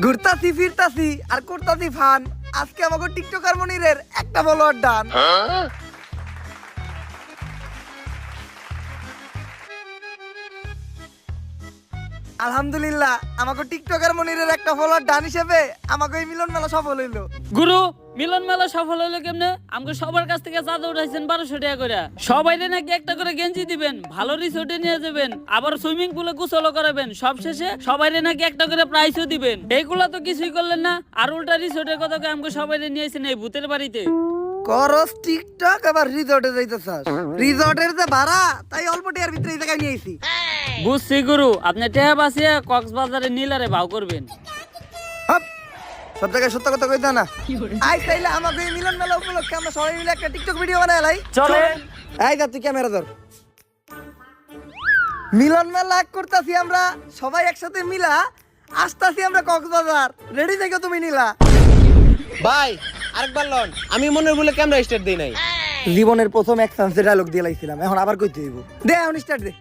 ঘুরতাছি ফিরতাছি আর করতাছি ফান। আজকে আমাকে টিকটকার মনিরের একটা ফলোয়ার ডান। আলহামদুলিল্লাহ আমাকে টিকটকার মনিরের একটা ফলোয়ার ডান হিসেবে আমাকে এই মিলন মেলা সফল হইলো। গুরু মিলন মেলা সফল হইলো কেমনে? আমাকে সবার কাছ থেকে চাঁদা উঠাইছেন 1200 টাকা করে। সবাই নাকি একটা করে গেঞ্জি দিবেন, ভালো রিসোর্টে নিয়ে যাবেন, আবার সুইমিং পুলে গোসলও করাবেন, সব শেষে সবাই নাকি একটা করে প্রাইজও দিবেন। এইগুলা তো কিছুই করলেন না, আর উল্টা রিসোর্টের কথা আমাকে সবাই নিয়েছেন এই ভূতের বাড়িতে। করস টিকটক আবার রিসর্টে যাইতেছাস। রিসর্টের যে ভাড়া তাই অল্প টাকার ভিতরে এই জায়গায় নিয়েছি। বুঝছি গুরু, আপনি টেহা বাঁচিয়ে কক্সবাজারে নীলারে ভাও করবেন। হাপ, সব জায়গায় সত্য কথা কইতে না। আই তাইলে আমাকে এই মিলন মেলা উপলক্ষে আমরা সবাই মিলে একটা টিকটক ভিডিও বানাই লাই। চলেন। এই যা তুই ক্যামেরা ধর। মিলন মেলা করতাছি আমরা সবাই একসাথে মিলা, আসতাছি আমরা কক্সবাজার। রেডি থেকো তুমি নীলা। ভাই আরেকবার লন, আমি মনের বলে ক্যামেরা স্টার্ট দেই নাই। জীবনের প্রথম এক চান্সে ডায়লগ দিয়ে লাইছিলাম, এখন আবার কইতে হইব। দে এখন স্টার্ট দে।